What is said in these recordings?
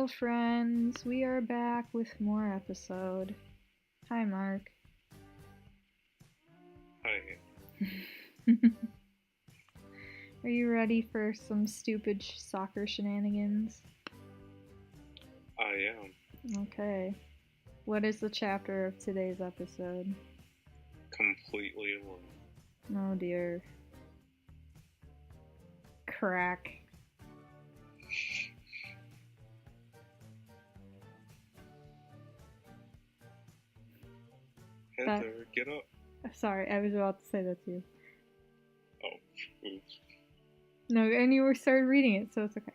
Hello, friends. We are back with more episode. Hi, Mark. Hi. Are you ready for some stupid soccer shenanigans? I am. Okay. What is the chapter of today's episode? Completely alone. Oh dear. Crack. Heather, get up. Sorry, I was about to say that too. Oh, oops. No, and you started reading it, so it's okay.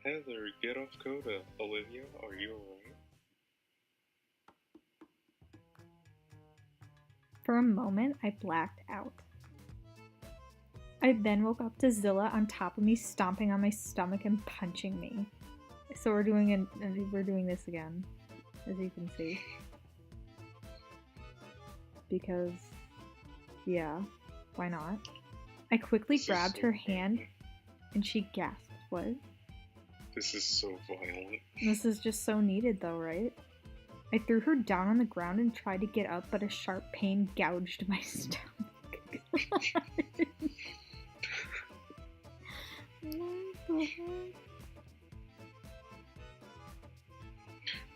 Heather, get off CODA. Olivia, are you alright? For a moment, I blacked out. I then woke up to Zilla on top of me, stomping on my stomach and punching me. So we're doing this again, as you can see. Because, yeah, why not? I quickly grabbed her hand, and she gasped. What? This is so violent. This is just so needed, though, right? I threw her down on the ground and tried to get up, but a sharp pain gouged my stomach.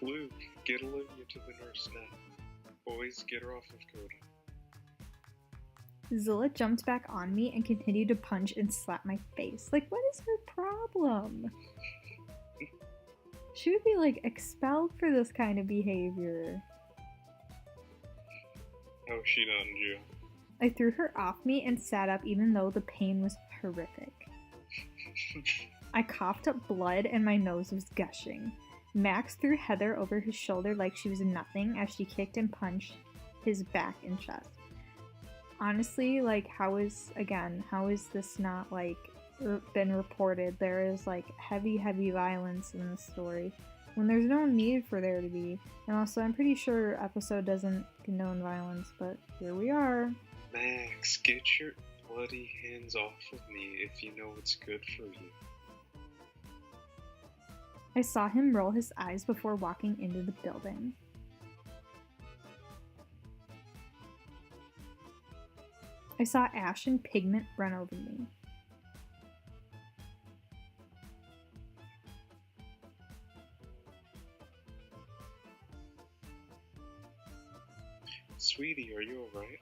Luke, get Olivia to the nurse now. Boys, get her off of CODA. Zilla jumped back on me and continued to punch and slap my face. Like, what is her problem? She would be, like, expelled for this kind of behavior. How is she not in jail? I threw her off me and sat up even though the pain was horrific. I coughed up blood and my nose was gushing. Max threw Heather over his shoulder like she was nothing as she kicked and punched his back and chest. Honestly, like, how is this not, like, been reported? There is, like, heavy violence in this story when there's no need for there to be. And also, I'm pretty sure episode doesn't condone violence, but here we are. Max, get your bloody hands off of me if you know what's good for you. I saw him roll his eyes before walking into the building. I saw Ash and Pigment run over me. Sweetie, are you alright?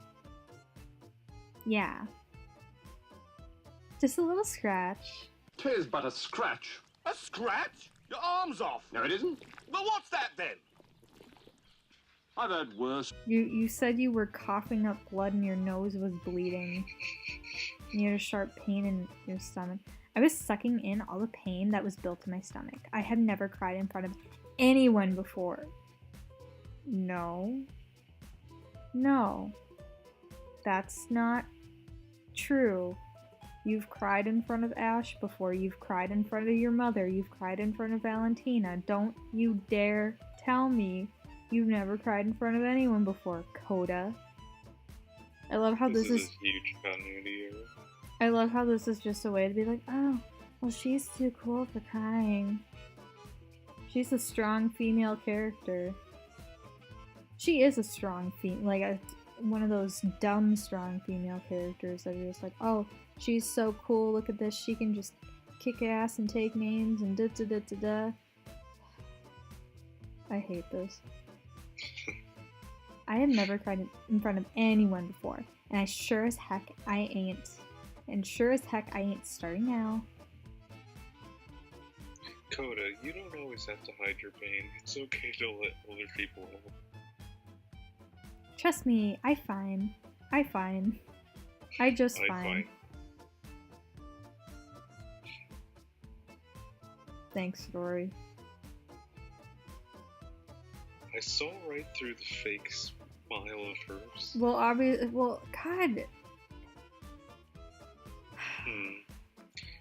Yeah. Just a little scratch. 'Tis but a scratch. A scratch? Your arm's off. No, it isn't. Well, what's that then? I've had worse. You said you were coughing up blood and your nose was bleeding. And you had a sharp pain in your stomach. I was sucking in all the pain that was built in my stomach. I had never cried in front of anyone before. No. That's not true. You've cried in front of Ash before. You've cried in front of your mother. You've cried in front of Valentina. Don't you dare tell me you've never cried in front of anyone before, CODA. I love how this is a huge continuity error. I love how this is just a way to be like, oh, well, she's too cool for crying. She's a strong female character. She is a strong one of those dumb strong female characters that are just like, oh, she's so cool, look at this, she can just kick ass and take names and da-da-da-da-da. I hate this. I have never cried in front of anyone before, and sure as heck I ain't. And sure as heck I ain't starting now. CODA, you don't always have to hide your pain. It's okay to let other people know. Trust me, I fine. I just fine. Thanks, Story. I saw right through the fake smile of hers. Well, God.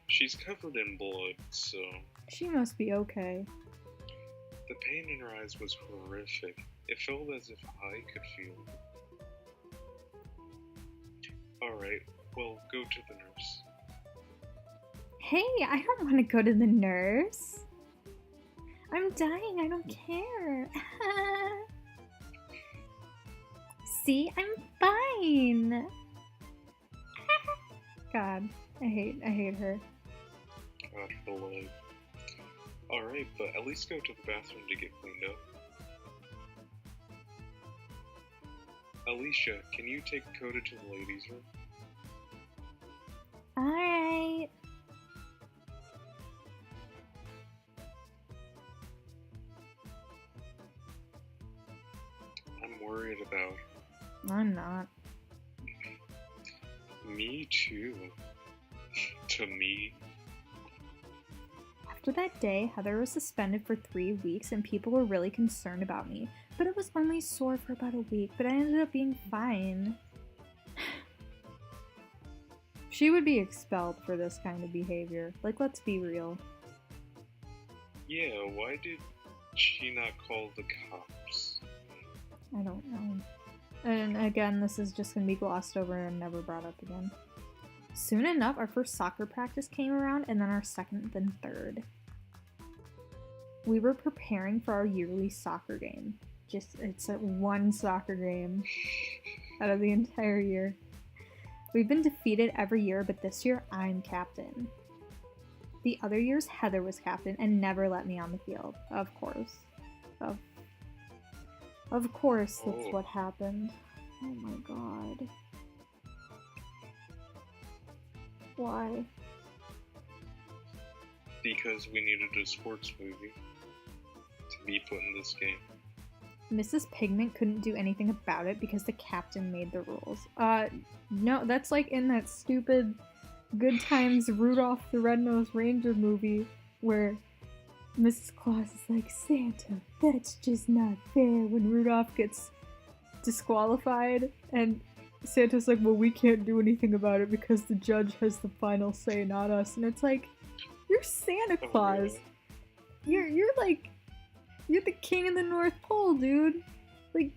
She's covered in blood, so... She must be okay. The pain in her eyes was horrific. It felt as if I could feel it. Alright, well, go to the nurse. Hey, I don't want to go to the nurse. I'm dying, I don't care. See, I'm fine. God, I hate her. God for life. Alright, but at least go to the bathroom to get cleaned up. Alicia, can you take Coda to the ladies' room? Alright. I'm worried about... I'm not. Me too. To me. After that day, Heather was suspended for 3 weeks and people were really concerned about me. But it was only sore for about a week, but I ended up being fine. She would be expelled for this kind of behavior. Like, let's be real. Yeah, why did she not call the cops? I don't know. And again, this is just gonna be glossed over and never brought up again. Soon enough, our first soccer practice came around, and then our second, then third. We were preparing for our yearly soccer game. It's one soccer game out of the entire year. We've been defeated every year, but this year I'm captain. The other years, Heather was captain and never let me on the field. Of course. Of course, that's what happened. Oh my god. Why? Because we needed a sports movie to be put in this game. Mrs. Pigment couldn't do anything about it because the captain made the rules. No, that's like in that stupid Good Times Rudolph the Red-Nosed Ranger movie where Mrs. Claus is like, Santa, that's just not fair, when Rudolph gets disqualified and Santa's like, well, we can't do anything about it because the judge has the final say, not us. And it's like, you're Santa Claus. You're the king of the North Pole, dude. Like,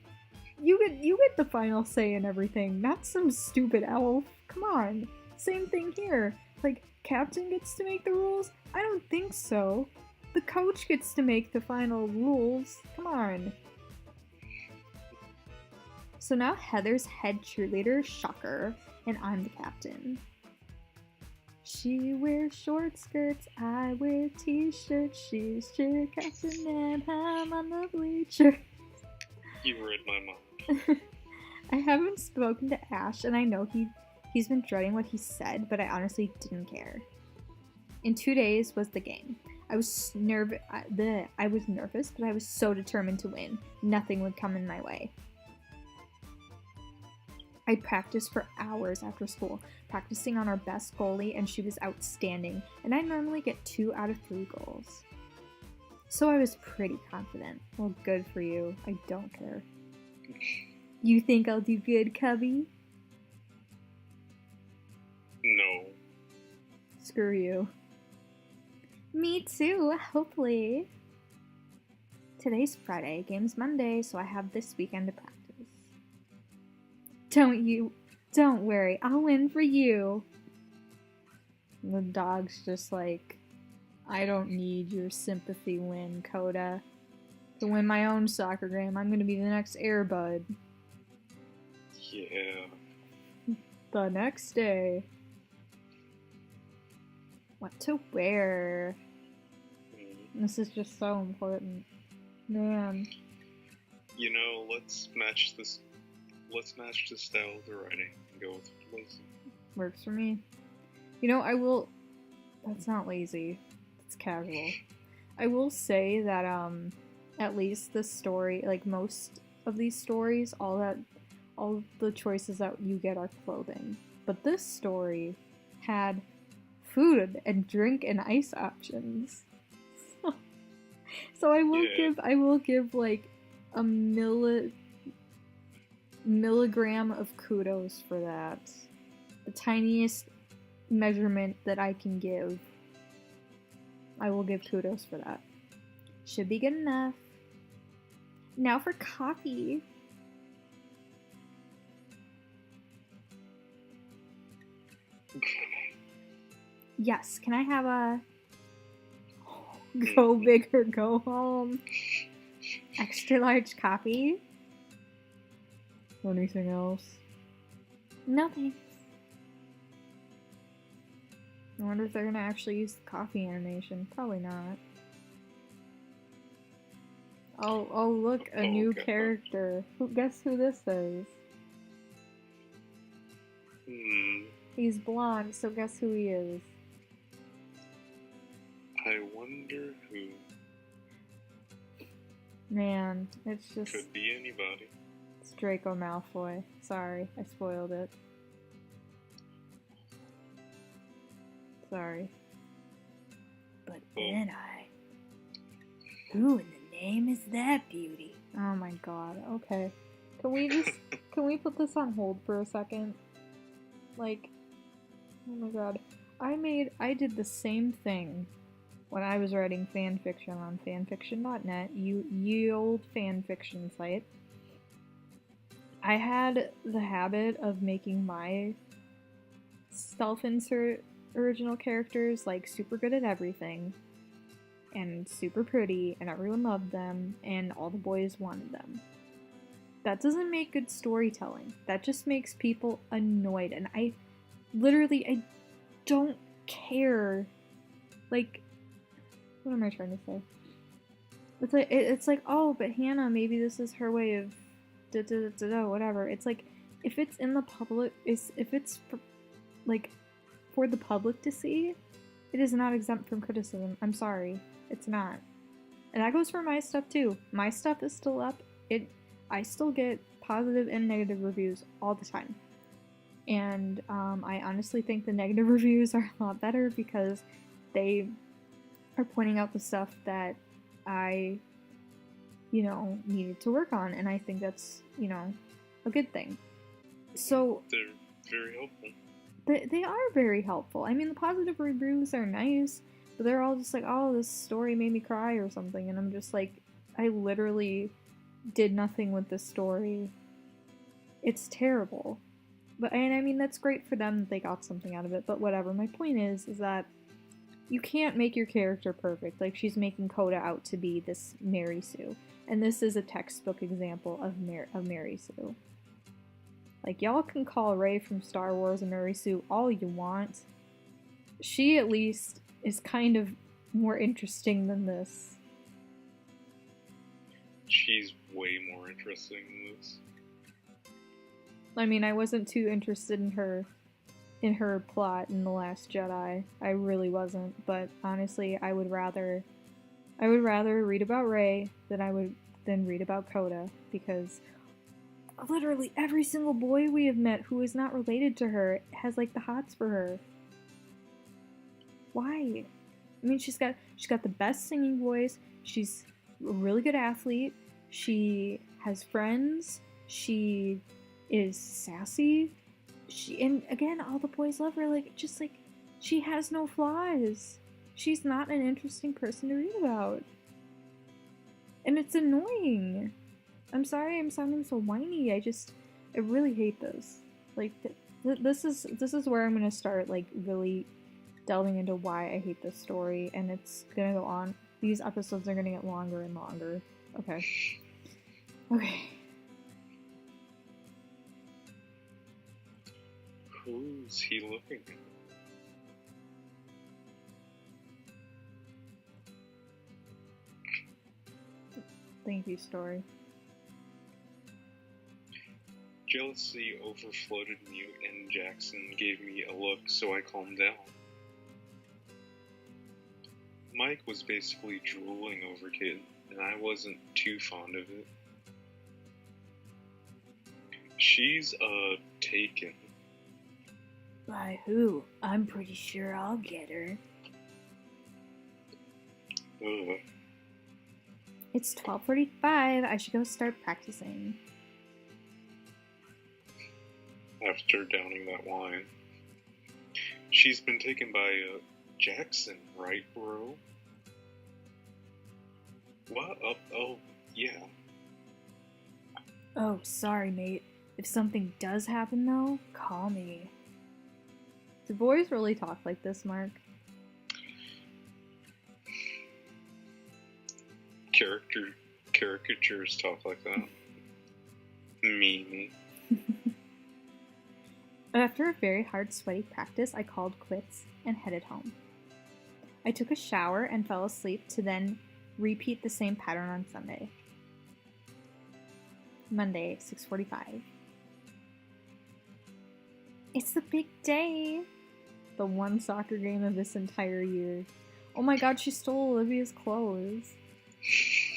you get the final say in everything, not some stupid elf. Come on. Same thing here. Like, captain gets to make the rules? I don't think so. The coach gets to make the final rules. Come on. So now Heather's head cheerleader, shocker, and I'm the captain. She wears short skirts, I wear t-shirts, she's cheer captain and I'm on the bleacher. You read my mind. I haven't spoken to Ash and I know he's been dreading what he said, but I honestly didn't care. In 2 days was the game. I was nervous, but I was so determined to win. Nothing would come in my way. I'd practice for hours after school, practicing on our best goalie, and she was outstanding, and I normally get 2 out of 3 goals. So I was pretty confident. Well, good for you. I don't care. You think I'll do good, Cubby? No. Screw you. Me too, hopefully. Today's Friday, game's Monday, so I have this weekend to practice. Don't worry, I'll win for you. And the dog's just like, I don't need your sympathy win, CODA. To win my own soccer game, I'm gonna be the next Air Bud. Yeah. The next day. What to wear? This is just so important. Man. You know, let's match the style of the writing and go with lazy. Works for me. You know, that's not lazy. It's casual. I will say that, at least the story, like most of these stories, all the choices that you get are clothing. But this story had food and drink and ice options. So I will give like a milligram of kudos for that. The tiniest measurement that I can give. I will give kudos for that. Should be good enough. Now for coffee. Yes, can I have a... Go big or go home. Extra large coffee? Anything else? Nothing. I wonder if they're gonna actually use the coffee animation. Probably not. Oh look, a new Okay. character. Guess who this is? He's blonde, so guess who he is? I wonder who. Man, it's just... Could be anybody. It's Draco Malfoy. Sorry, I spoiled it. Sorry. But then who in the name is that beauty? Oh my god, okay. Can we put this on hold for a second? Like, oh my god. I did the same thing when I was writing fanfiction on fanfiction.net, ye old fanfiction site. I had the habit of making my self-insert original characters like super good at everything and super pretty and everyone loved them and all the boys wanted them. That doesn't make good storytelling. That just makes people annoyed, and I don't care. Like, what am I trying to say? It's like, oh, but Hannah, maybe this is her way of whatever. It's like, if it's in the public, if it's for the public to see, it is not exempt from criticism. I'm sorry, it's not. And that goes for my stuff too. My stuff is still up. I still get positive and negative reviews all the time. And I honestly think the negative reviews are a lot better because they are pointing out the stuff that I, needed to work on. And I think that's, a good thing. So They're very helpful. they are very helpful. I mean, the positive reviews are nice, but they're all just like, oh, this story made me cry or something. And I'm just like, I literally did nothing with this story. It's terrible. And I mean, that's great for them that they got something out of it, but whatever. My point is that you can't make your character perfect. Like, she's making CODA out to be this Mary Sue. And this is a textbook example of Mary Sue. Like, y'all can call Rey from Star Wars a Mary Sue all you want. She, at least, is kind of more interesting than this. She's way more interesting than this. I mean, I wasn't too interested in her plot in The Last Jedi. I really wasn't, but honestly, I would rather read about Rey than read about CODA, because literally every single boy we have met who is not related to her has like the hots for her. Why? I mean, she's got the best singing voice. She's a really good athlete. She has friends. She is sassy. And again, all the boys love her. Like, just like, she has no flaws. She's not an interesting person to read about. And it's annoying. I'm sorry I'm sounding so whiny. I really hate this. Like, this is where I'm gonna start, like, really delving into why I hate this story. And it's gonna go on. These episodes are gonna get longer and longer. Okay. Who's he looking at? Thank you, story. Jealousy overflooded me, and Jackson gave me a look, so I calmed down. Mike was basically drooling over Kid, and I wasn't too fond of it. She's, taken. By who? I'm pretty sure I'll get her. Ugh. It's 12:45. I should go start practicing. After downing that wine. She's been taken by, Jackson, right, bro? What? Oh, yeah. Oh, sorry, mate. If something does happen, though, call me. Do boys really talk like this, Mark? Caricatures talk like that. Me. After a very hard, sweaty practice, I called quits and headed home. I took a shower and fell asleep to then repeat the same pattern on Sunday. Monday, 6:45. It's the big day! The one soccer game of this entire year. Oh my god, she stole Olivia's clothes.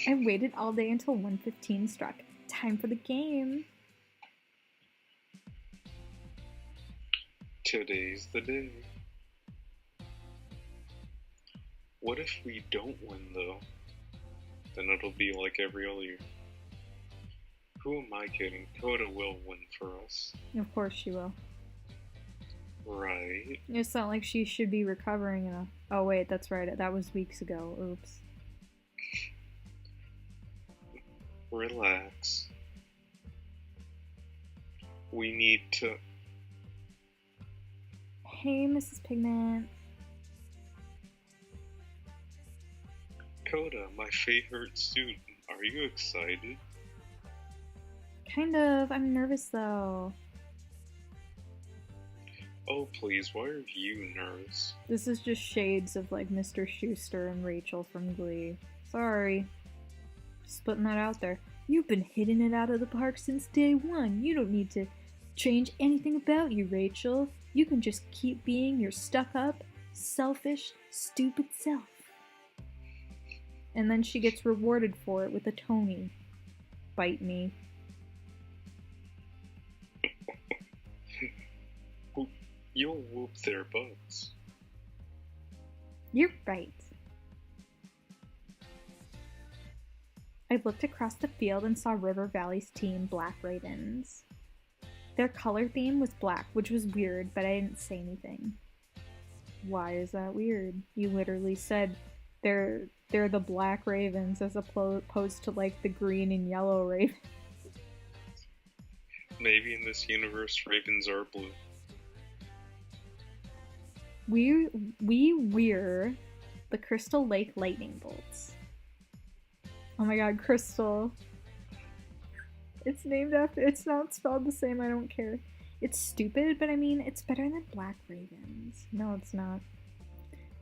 I waited all day until 1:15 struck. Time for the game. Today's the day. What if we don't win, though? Then it'll be like every other year. Who am I kidding? CODA will win for us. Of course she will. Right. It's not like she should be recovering enough. Oh wait, that's right. That was weeks ago. Oops. Relax. We need to... Hey, Mrs. Pigment. CODA, my favorite student. Are you excited? Kind of. I'm nervous though. Oh, please, why are you nervous? This is just shades of like Mr. Schuster and Rachel from Glee. Sorry. Just putting that out there. You've been hitting it out of the park since day one. You don't need to change anything about you, Rachel. You can just keep being your stuck-up, selfish, stupid self. And then she gets rewarded for it with a Tony. Bite me. You'll whoop their butts. You're right. I looked across the field and saw River Valley's team, Black Ravens. Their color theme was black, which was weird, but I didn't say anything. Why is that weird? You literally said they're the Black Ravens as opposed to like the green and yellow Ravens. Maybe in this universe, ravens are blue. We're the Crystal Lake Lightning Bolts. Oh my god, Crystal. It's named after, it's not spelled the same, I don't care. It's stupid, but I mean, it's better than Black Ravens. No, it's not.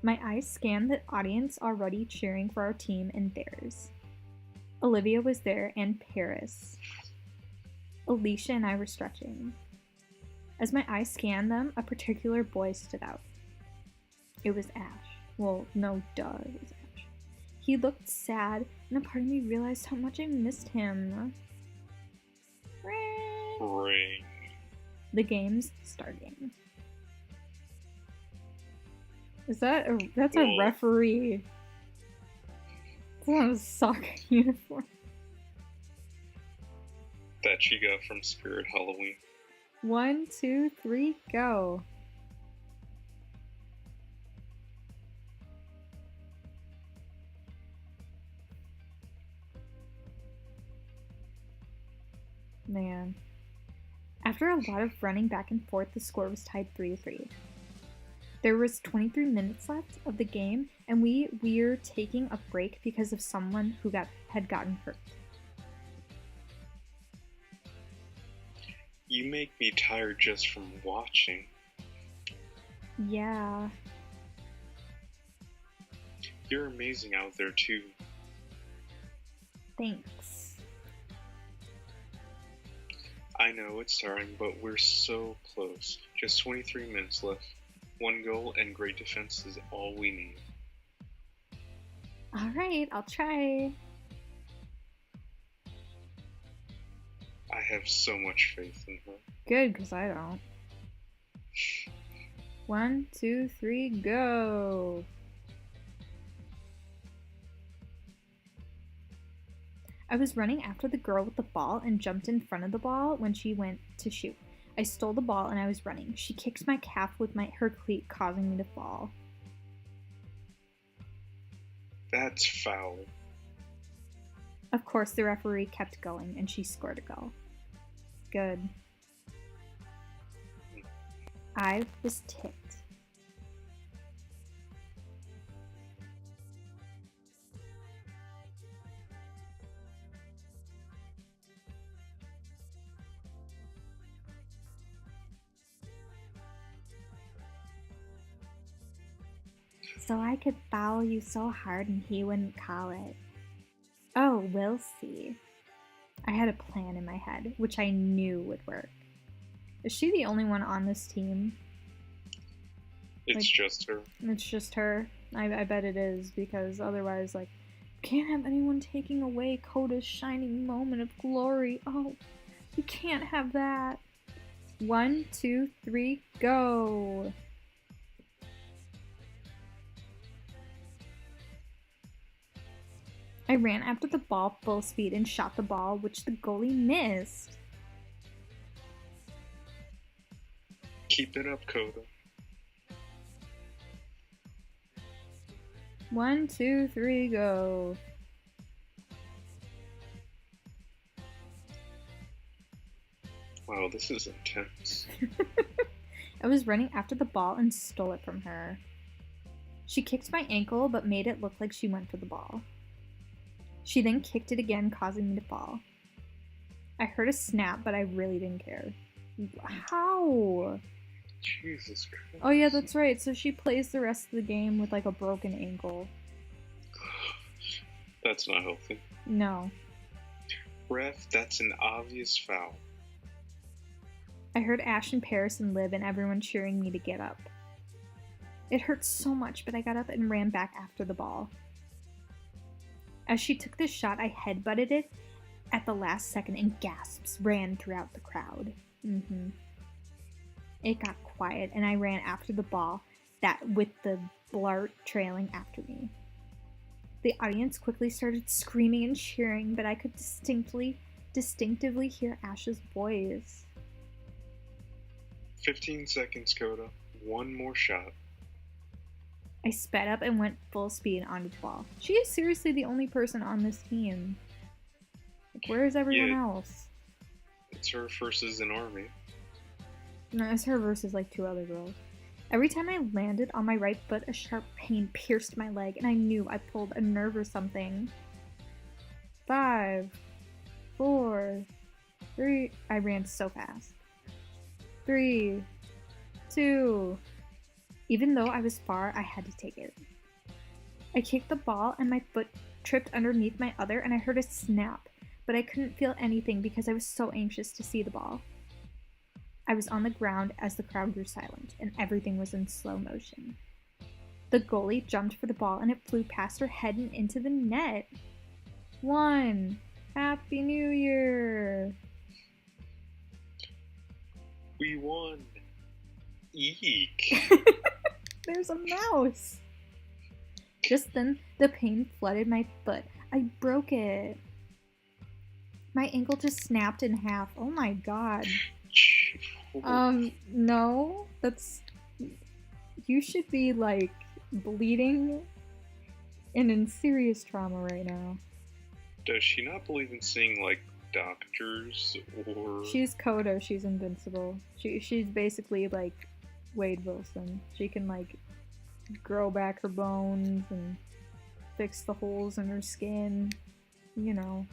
My eyes scanned the audience already cheering for our team and theirs. Olivia was there and Paris. Alicia and I were stretching. As my eyes scanned them, a particular boy stood out. It was Ash. Well, no, duh, it was Ash. He looked sad, and a part of me realized how much I missed him. Ring. The game's starting. Is that that's a referee? It's not a soccer uniform. That she got from Spirit Halloween. 1, 2, 3, go. Man. After a lot of running back and forth, the score was tied 3-3. There was 23 minutes left of the game, and we're taking a break because of someone who had gotten hurt. You make me tired just from watching. Yeah. You're amazing out there too. Thanks. I know it's tiring, but we're so close. Just 23 minutes left. One goal and great defense is all we need. Alright, I'll try. I have so much faith in her. Good, because I don't. 1, 2, 3, go! I was running after the girl with the ball and jumped in front of the ball when she went to shoot. I stole the ball and I was running. She kicked my calf with her cleat, causing me to fall. That's foul. Of course, the referee kept going and she scored a goal. Good. I was ticked. So I could foul you so hard and he wouldn't call it. Oh, we'll see. I had a plan in my head, which I knew would work. Is she the only one on this team? It's just her. It's just her. I bet it is, because otherwise, like, can't have anyone taking away CODA's shining moment of glory. Oh, you can't have that. 1, 2, 3, go! I ran after the ball full speed and shot the ball, which the goalie missed. Keep it up, CODA. 1, 2, 3, go. Wow, this is intense. I was running after the ball and stole it from her. She kicked my ankle but made it look like she went for the ball. She then kicked it again, causing me to fall. I heard a snap, but I really didn't care. How? Jesus Christ. Oh yeah, that's right. So she plays the rest of the game with like a broken ankle. That's not healthy. No. Ref, that's an obvious foul. I heard Ash and Paris and Liv and everyone cheering me to get up. It hurt so much, but I got up and ran back after the ball. As she took this shot, I headbutted it at the last second and gasps ran throughout the crowd. It got quiet and I ran after the ball, that with the blart trailing after me. The audience quickly started screaming and cheering, but I could distinctively hear Ash's voice. 15 seconds, CODA. One more shot. I sped up and went full speed onto the ball. She is seriously the only person on this team. Like, where is everyone else? It's her versus an army. No, it's her versus like 2 other girls. Every time I landed on my right foot, a sharp pain pierced my leg, and I knew I pulled a nerve or something. 5, 4, 3. I ran so fast. 3, 2. Even though I was far, I had to take it. I kicked the ball and my foot tripped underneath my other and I heard a snap, but I couldn't feel anything because I was so anxious to see the ball. I was on the ground as the crowd grew silent and everything was in slow motion. The goalie jumped for the ball and it flew past her head and into the net. 1. Happy New Year! We won! Eek! There's a mouse! Just then, the pain flooded my foot. I broke it. My ankle just snapped in half. Oh my god. No. That's... You should be, like, bleeding and in serious trauma right now. Does she not believe in seeing, like, doctors, or... She's CODA, she's invincible. She's basically, like, Wade Wilson. She can, like, grow back her bones and fix the holes in her skin. You know.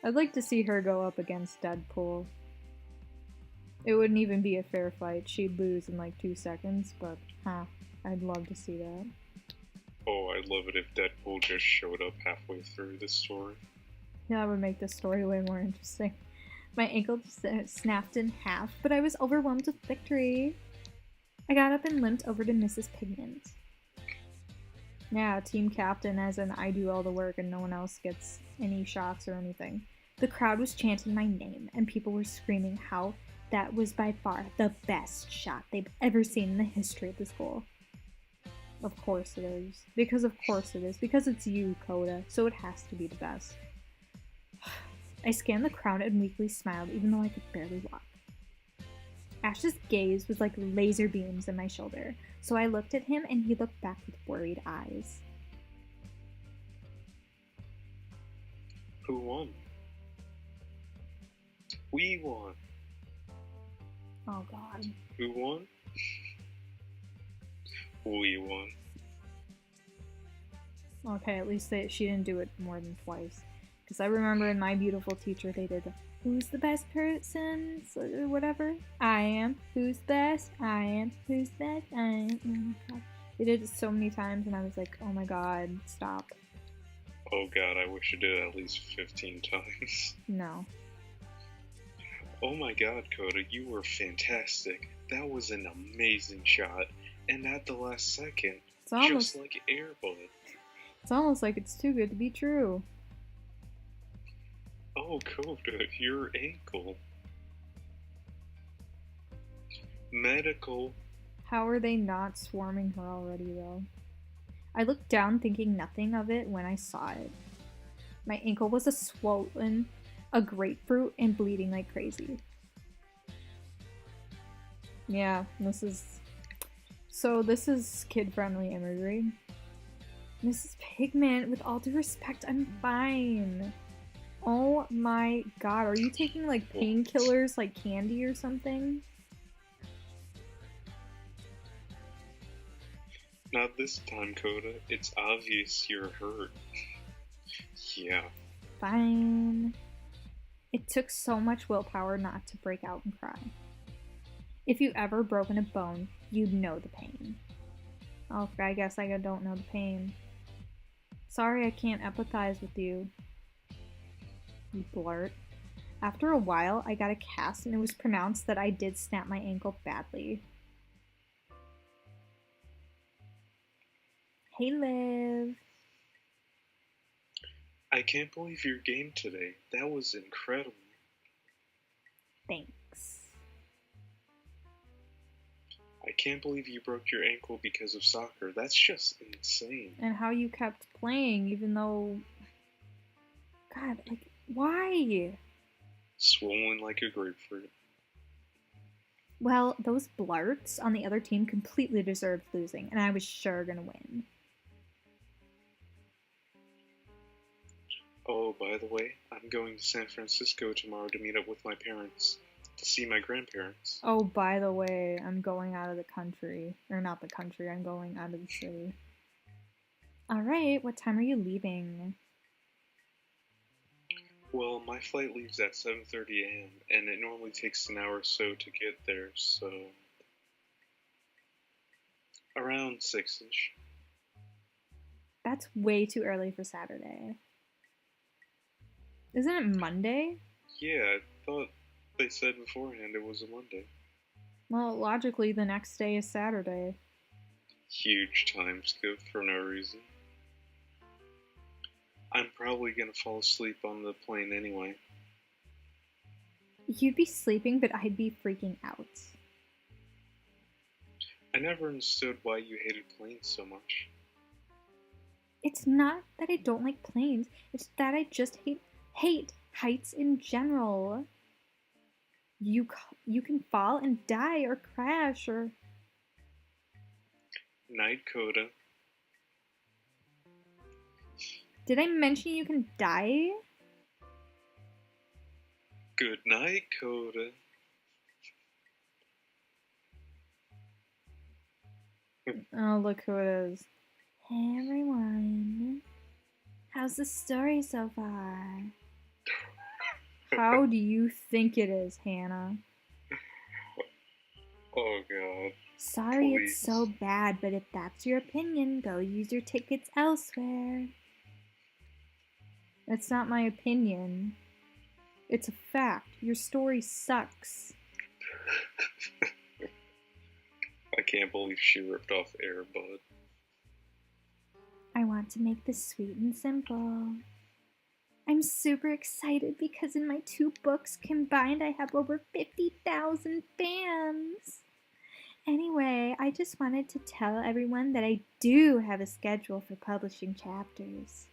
I'd like to see her go up against Deadpool. It wouldn't even be a fair fight. She'd lose in like 2 seconds, but I'd love to see that. Oh, I'd love it if Deadpool just showed up halfway through this story. Yeah, that would make the story way more interesting. My ankle snapped in half, but I was overwhelmed with victory. I got up and limped over to Mrs. Pigment. Yeah, team captain, as in I do all the work and no one else gets any shots or anything. The crowd was chanting my name, and people were screaming how that was by far the best shot they've ever seen in the history of the school. Of course it is. Because of course it is. Because it's you, CODA, so it has to be the best. I scanned the crowd and weakly smiled, even though I could barely walk. Ash's gaze was like laser beams in my shoulder, so I looked at him and he looked back with worried eyes. Who won? We won. Oh god. Who won? We won. Okay, at least she didn't do it more than twice. Because I remember in My Beautiful Teacher they did Who's the best person? Whatever. I am. Who's best? I am. Who's best? I am. Oh my god. They did it so many times, and I was like, oh my god, stop. Oh god, I wish I did it at least 15 times. No. Oh my god, Coda, you were fantastic. That was an amazing shot. And at the last second, just like Airbud. It's almost like it's too good to be true. Oh, Coda, your ankle. Medical. How are they not swarming her already, though? I looked down thinking nothing of it when I saw it. My ankle was swollen, a grapefruit, and bleeding like crazy. Yeah, this is kid-friendly imagery. Mrs. Pigment, with all due respect, I'm fine. Oh my god, are you taking like painkillers like candy or something? Not this time, Coda. It's obvious you're hurt. Yeah. Fine. It took so much willpower not to break out and cry. If you ever broken a bone, you'd know the pain. Oh, I guess I don't know the pain. Sorry I can't empathize with you. You blurt. After a while, I got a cast and it was pronounced that I did snap my ankle badly. Hey, Liv. I can't believe your game today. That was incredible. Thanks. I can't believe you broke your ankle because of soccer. That's just insane. And how you kept playing even though... God, like, why? Swollen like a grapefruit. Well, those blarts on the other team completely deserved losing, and I was sure gonna win. Oh, by the way, I'm going to San Francisco tomorrow to meet up with my parents. To see my grandparents. Oh, by the way, I'm going out of the country. Or not the country, I'm going out of the city. Alright, what time are you leaving? Well, my flight leaves at 7:30 a.m. and it normally takes an hour or so to get there, so... around 6-ish. That's way too early for Saturday. Isn't it Monday? Yeah, I thought they said beforehand it was a Monday. Well, logically, the next day is Saturday. Huge time skip for no reason. I'm probably gonna fall asleep on the plane anyway. You'd be sleeping, but I'd be freaking out. I never understood why you hated planes so much. It's not that I don't like planes, it's that I just hate heights in general. You can fall and die or crash or... Night, Coda. Did I mention you can die? Good night, Coda. Oh, look who it is. Hey everyone. How's the story so far? How do you think it is, Hannah? Oh god. Sorry Please. It's so bad, but if that's your opinion, go use your tickets elsewhere. That's not my opinion. It's a fact. Your story sucks. I can't believe she ripped off Airbud. I want to make this sweet and simple. I'm super excited because in my 2 books combined I have over 50,000 fans. Anyway, I just wanted to tell everyone that I do have a schedule for publishing chapters.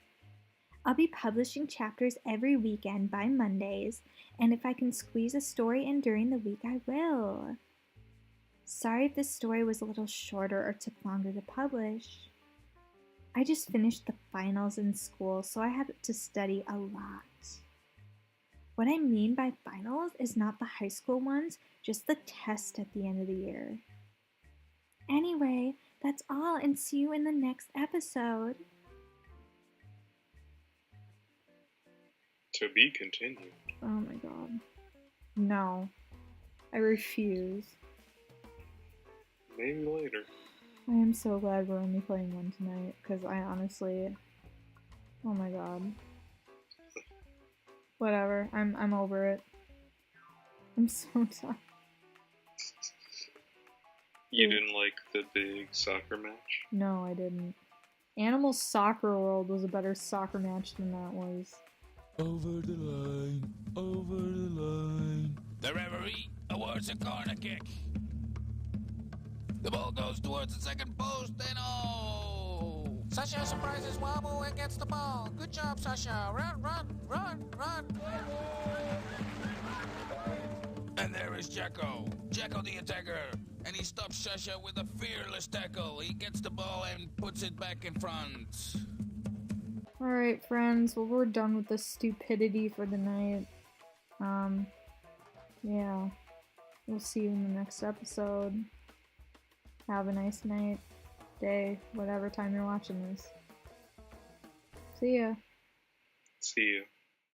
I'll be publishing chapters every weekend by Mondays, and if I can squeeze a story in during the week, I will. Sorry if this story was a little shorter or took longer to publish. I just finished the finals in school, so I had to study a lot. What I mean by finals is not the high school ones, just the test at the end of the year. Anyway, that's all, and see you in the next episode. To be continued. Oh my god. No. I refuse. Maybe later. I am so glad we're only playing one tonight, because I honestly... Oh my god. Whatever. I'm over it. I'm so done. You didn't like the big soccer match? No, I didn't. Animal Soccer World was a better soccer match than that was. Over the line, over the line. The referee awards a corner kick. The ball goes towards the second post and oh! Sasha surprises Wabu and gets the ball. Good job, Sasha. Run, run, run, run. And there is Jacko. Jacko the attacker. And he stops Sasha with a fearless tackle. He gets the ball and puts it back in front. Alright, friends. Well, we're done with this stupidity for the night. Yeah. We'll see you in the next episode. Have a nice night, day, whatever time you're watching this. See ya. See you.